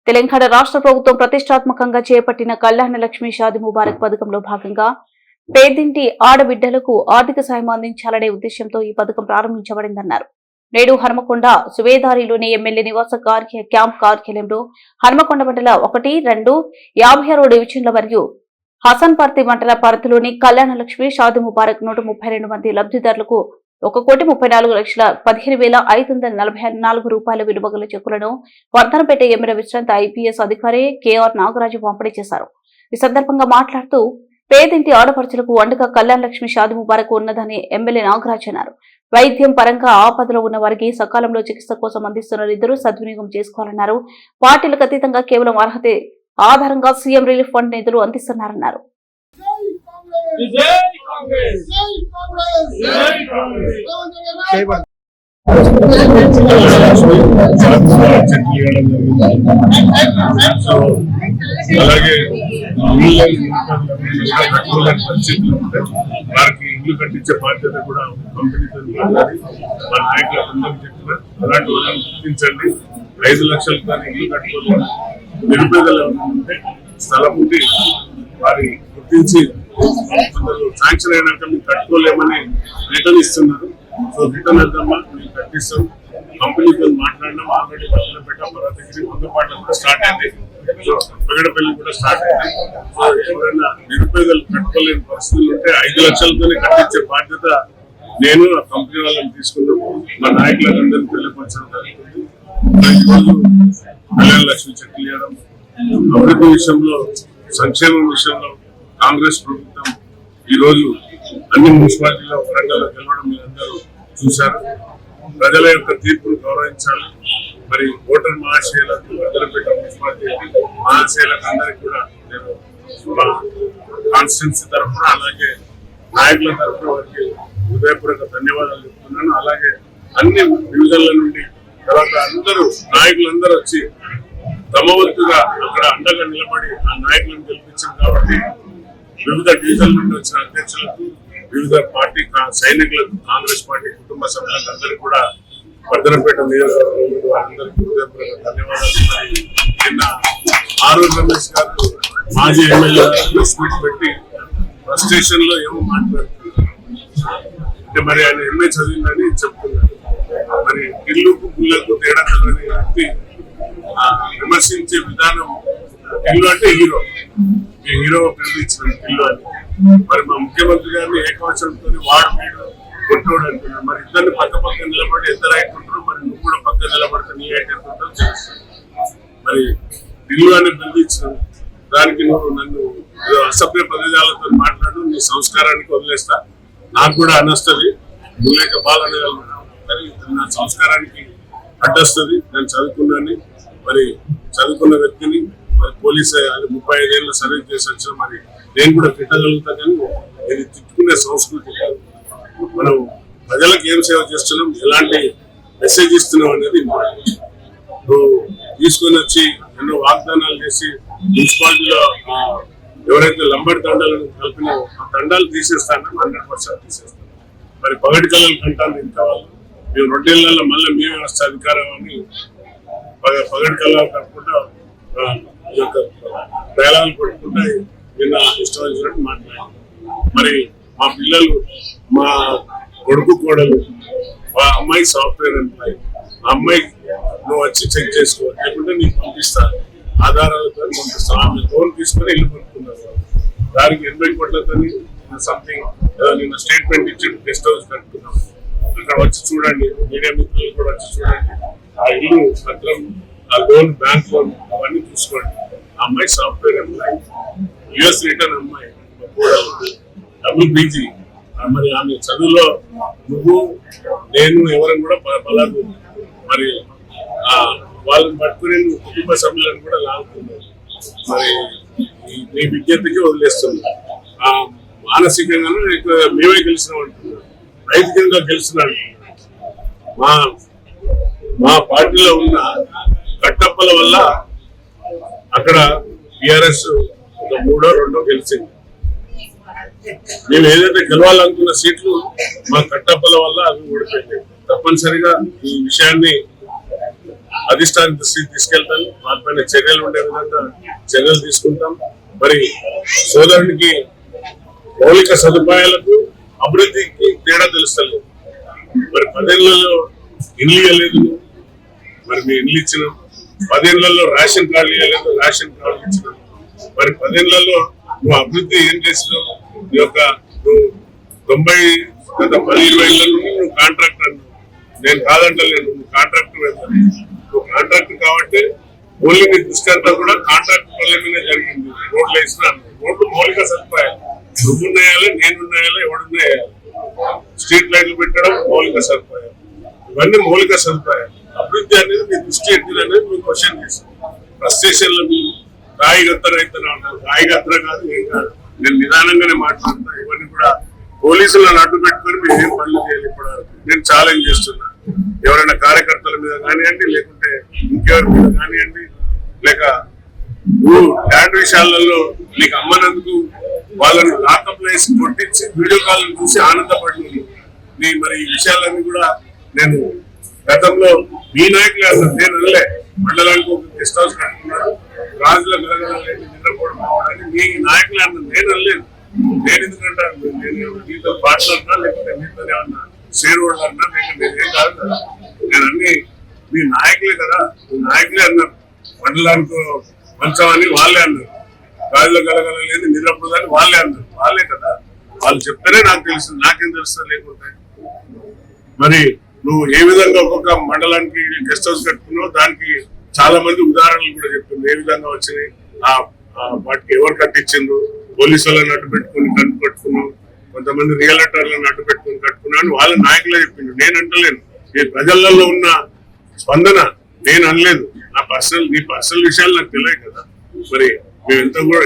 తెలంగాణ రాష్ట్ర ప్రభుత్వం ప్రతిష్టాత్మకంగా చేపట్టిన కళ్యాణ లక్ష్మి షాదీ ముబారక్ పథకంలో భాగంగా పేదింటి ఆడబిడ్డలకు ఆర్థిక సాయం అందించాలనే ఉద్దేశంతో ఈ పథకం ప్రారంభించబడిందన్నారు. నేడు హనుమకొండ సువేదారిలోని ఎమ్మెల్యే నివాస క్యాంప్ కార్యాలయంలో హనుమకొండ మండల 1, 2, 56 డివిజన్ల మరియు హసన్పర్తి మండల పరిధిలోని కళ్యాణ లక్ష్మి షాదీ ముబారక్ 132 మంది లబ్ధిదారులకు 1,34,15,544 రూపాయల విలువ గల చెక్కులను వర్ధనపేట ఎమ్మెల్యే విశ్రాంత ఐపీఎస్ అధికారి కేఆర్ నాగరాజు పంపిణీ చేశారు. ఈ సందర్భంగా మాట్లాడుతూ పేదింటి ఆడపడుచులకు వండగా కళ్యాణ లక్ష్మి షాదీ ముబారక్ ఉన్నదని ఎమ్మెల్యే నాగరాజు అన్నారు. వైద్యం పరంగా ఆపదలో ఉన్న వారికి సకాలంలో చికిత్స కోసం అందిస్తున్న నిధులు సద్వినియోగం చేసుకోవాలన్నారు. పార్టీలకు అతీతంగా కేవలం అర్హత ఆధారంగా సీఎం రిలీఫ్ ఫండ్ నిధులు అందిస్తున్నారన్నారు. అలాగే వారికి ఇల్లు కట్టించే బాధ్యత కూడా కంపెనీతో మా నాయకులందరూ చెప్పిన అలాంటి వాళ్ళని గుర్తించండి. 5 లక్షలతో ఇల్లు కట్టుకోవాలి. నిరుపేదలు ఉంటే స్థలం ఉండి వారి గుర్తించి శాంక్షన్ అయినాక మేము కట్టుకోలేమని రిటర్న్ ఇస్తున్నారు. సో రిటర్న్ వెళ్దామా మేము కట్టిస్తాం. కంపెనీతో మాట్లాడినాం. ఆల్రెడీ వర్ధనపేట పర్వతగిరి 100 పాటలు కూడా స్టార్ట్ అయింది. పెగడపల్లి కూడా స్టార్ట్ అయింది. సో ఎవరైనా నిరుపేదలు కట్టుకోలేని పరిస్థితులు ఉంటే 5 లక్షలతోనే కట్టించే బాధ్యత నేను ఆ కంపెనీ వాళ్ళని తీసుకున్నాము. మా నాయకులందరినీ తెలియపరచడం జరుగుతుంది. ఈరోజు కళ్యాణ లక్ష్మి చెక్కులు ఇవ్వడం, అభివృద్ధి విషయంలో, సంక్షేమం విషయంలో కాంగ్రెస్ ప్రభుత్వం ఈరోజు అన్ని మున్సిపాలిటీలో వరంగల్లో గెలవడం మీరందరూ చూశారు. ప్రజల యొక్క తీర్పును గౌరవించాలి. మరి ఓటర్ మహాశయులకు, వర్ధనపేట మున్సిపాలిటీ మహాశయులకు అందరికీ కూడా నేను మా కాన్స్టిట్యున్సీ తరఫున అలాగే నాయకుల తరఫున వారికి హృదయపూర్వక ధన్యవాదాలు చెప్తున్నాను. అలాగే అన్ని డివిజన్ల నుండి తర్వాత అందరూ నాయకులందరూ వచ్చి తమ వంతుగా అక్కడ అండగా నిలబడి ఆ నాయకులను గెలిపించారు. కాబట్టి వివిధ డివిజన్ల నుండి వచ్చిన అధ్యక్షులకు, వివిధ పార్టీ సైనికులకు, కాంగ్రెస్ పార్టీ కుటుంబ సభ్యులకు అందరికీ కూడా వర్ధనపేట నియోజకవర్గంలో అందరికీ హృదయపూర్వక ధన్యవాదాలు. నిన్న ఆరోగ్య రమేష్ గారు మాజీ ఎమ్మెల్యే స్పీచ్ పెట్టి స్టేషన్ లో ఏమో మాట్లాడుతున్నారు. అంటే మరి ఆయన ఎంఏ చదివిందని చెప్తున్నారు. మరి ఇల్లుకు పుల్లకు తేడా కలని వ్యక్తి విమర్శించే విధానం, ఇల్లు అంటే హీరో, ఈ హీరో పిలిపించిన ఇల్లు అని. మరి మా ముఖ్యమంత్రి గారిని ఏకవచనంతో వాడు వీడు కొట్టోడు అంటున్నారు. మరి ఇద్దరిని పక్క నిలబడి ఎంత రైట్ ఉంటారో మరి నువ్వు కూడా పక్క నిలబడితే నీ రైట్ ఎంత ఉంటుందో తెలుస్తుంది. మరి ఇల్లు అని పిలిపించిన దానికి నువ్వు నన్ను అసభ్య పదజాలతో మాట్లాడు, నీ సంస్కారానికి వదిలేస్తా. నాకు కూడా అనొస్తుంది, నువ్వేక బాలనగలను కానీ నా సంస్కారానికి అడ్డొస్తుంది. నేను చదువుకున్నాను. మరి చదువుకున్న వ్యక్తిని, మరి పోలీస్ 35 ఏళ్ళ సర్వీస్ చేసి వచ్చిన మరి నేను కూడా తిట్టగలుగుతా. కానీ ఇది తిట్టుకునే సంస్కృతి కాదు. మనం ప్రజలకు ఏం సేవ చేస్తున్నాం, ఎలాంటి మెసేజ్ ఇస్తున్నాం అనేది నువ్వు తీసుకొని వచ్చి ఎన్నో వాగ్దానాలు చేసి మున్సిపాలిటీలో ఎవరైతే లంబడి దండాలను కలిపినావో ఆ దండాలు తీసేస్తాను, 100% తీసేస్తాను. మరి పగటి కళలు కంటాను ఇంకా వాళ్ళు మేము 2 ఏళ్లలో మళ్ళీ మేమే వస్తే అధికారం అని పగటి కళలు కట్టుకుంటా డైలాగులు కొట్టుకుంటా నిన్న ఇష్టం వచ్చినట్టు మాట్లాడారు. మరి మా పిల్లలు, మా కొడుకు కోడలు, మా అమ్మాయి సాఫ్ట్వేర్ ఎంప్లాయీ, ఆ అమ్మాయి నువ్వు వచ్చి చెక్ చేసుకో లేకుంటే నీకు పంపిస్తాను, ఆధారాలతో పంపిస్తాను. ఆమె లోన్ తీసుకుని ఇల్లు కొనుక్కున్నారు. దానికి 80 కోట్లతో సంథింగ్ నిన్న స్టేట్మెంట్ ఇచ్చి గెస్ట్ హౌస్ కట్టుకున్నాం. అక్కడ వచ్చి చూడండి, మీడియా మిత్రులు కూడా వచ్చి చూడండి. ఆ ఇల్లు పత్రం, ఆ లోన్, బ్యాంక్ లోన్ అవన్నీ చూసుకోండి. ఆ అమ్మాయి సాఫ్ట్వేర్ ఎంప్లాయీ, యుఎస్ రిటర్న్ అమ్మాయి, డబుల్ పీజీ. మరి ఆమె చదువులో నువ్వు నేను ఎవరైనా కూడా బలాదు. మరి వాళ్ళని పట్టుకుని నువ్వు కుటుంబ సభ్యులను కూడా లాగుతున్నావు. మరి నీ విజ్ఞతకి వదిలేస్తుంది. మానసికంగానూ మేమే గెలిచినాం అంటున్నాడు, నైతికంగా గెలిచినాడు. మా పార్టీలో ఉన్న కట్టప్పల వల్ల అక్కడ టిఆర్ఎస్ 3 or 2 గెలిచింది. మేము ఏదైతే గెలవాలనుకున్న సీట్లు మా కట్టప్పల వల్ల అవి ఓడిపోయింది. తప్పనిసరిగా ఈ విషయాన్ని అధిష్టాన దృష్టికి తీసుకెళ్తాను. వాటిపైన చర్యలు ఉండే విధంగా చర్యలు తీసుకుంటాం. మరి సోదరునికి మౌలిక సదుపాయాలకు అభివృద్ధికి తేడా తెలుస్తలేదు. మరి 10 ఏళ్లలో ఇల్లు ఇవ్వలేదు, మరి మీ ఇల్లు ఇచ్చినాం. 10 ఏళ్లలో రేషన్ కార్డు ఇవ్వలేదు, రేషన్ కార్డు ఇచ్చినాం. మరి 10 ఏళ్లలో నువ్వు అభివృద్ధి ఏం చేసినావు? నీ యొక్క నువ్వు 10-20 ఏళ్ల నుండి నువ్వు కాంట్రాక్టర్ అన్నావు. నేను కాదంటలేను, నువ్వు కాంట్రాక్టర్ వెళ్తాను. నువ్వు కాంట్రాక్టర్ కాబట్టి ఓన్లీ నీ దృష్టి అంతా కూడా కాంట్రాక్టర్ పనుల మీద జరిగింది. రోడ్లు వేసిన రోడ్లు మౌలిక సదుపాయాలు నువ్వున్నాయాలి, నేనున్నాయాలి, ఎవడున్నాయాలి. స్ట్రీట్ లైట్లు పెట్టడం మౌలిక సదుపాయాలు, ఇవన్నీ మౌలిక సదుపాయాలు. అభివృద్ధి అనేది మీ దృష్టి ఎట్టింది అనేది మీరు క్వశ్చన్ చేశారు. ఫ్రస్ట్రేషన్లో మీరు రాయిగత్తర అయితే ఉంటారు. రాయిగత్తర కాదు, ఏం కాదు. నేను నిదానంగానే మాట్లాడుతున్నా. ఇవన్నీ కూడా పోలీసులను అడ్డు పెట్టుకుని మీరు ఏం పనులు చేయాలి. ఇప్పుడు నేను ఛాలెంజ్ చేస్తున్నా. ఎవరైనా కార్యకర్తల మీద కానివ్వండి, లేకుంటే ఇంకెవరి మీద కానివ్వండి, లేక ల్యాండ్ విషయాలలో నీకు అమ్మనందుకు వాళ్ళని లాకప్ వేసి కొట్టించి వీడియో కాల్ చూసి ఆనందపడి నీ మరి ఈ విషయాలన్నీ కూడా నేను గతంలో మీ నాయకులే అన్నారు. నేను అనలే. మండలానికి ఒక గెస్ట్ హౌస్ కట్టుకున్నాడు, రాజుల గలగలని నిద్రపోవడం కావడానికి మీ నాయకులే అన్నారు. నేను అనలేదు. నేను ఎందుకంటాను, నేను నీతో పాటలన్నా లేకపోతే మీతో ఏమన్నా షేర్ హోల్డర్ అన్నా లేక నేనేం కాదు కదా. నేను అన్ని మీ నాయకులే కదా, మీ నాయకులే అన్నారు. మండలానికి మంచమని వాళ్ళే అన్నారు, రాజుల గలగలేదు నిద్రపోదని వాళ్ళే అన్నారు. వాళ్ళే కదా, వాళ్ళు చెప్తేనే నాకు తెలుస్తుంది. నాకేం తెలుస్తుంది లేకుంటే. మరి నువ్వు ఏ విధంగా ఒక్కొక్క మండలానికి గెస్ట్ హౌస్ కట్టుకున్నావు, దానికి చాలా మంది ఉదాహరణలు కూడా చెప్తుంది. ఏ విధంగా వచ్చినాయి, వాటికి ఎవరు కట్టించిండ్రు, పోలీసు వాళ్ళని అడ్డు పెట్టుకుని కట్టుకున్నావు, కొంతమంది రియల్టర్లను అడ్డు పెట్టుకుని కట్టుకున్నాను వాళ్ళ నాయకులే చెప్పిండు. నేను అంటలేను. ఈ ప్రజలలో ఉన్న స్పందన నేను అనలేదు. నీ పర్సనల్ విషయాలు నాకు తెలియదు కదా. మరి మేమెంతా కూడా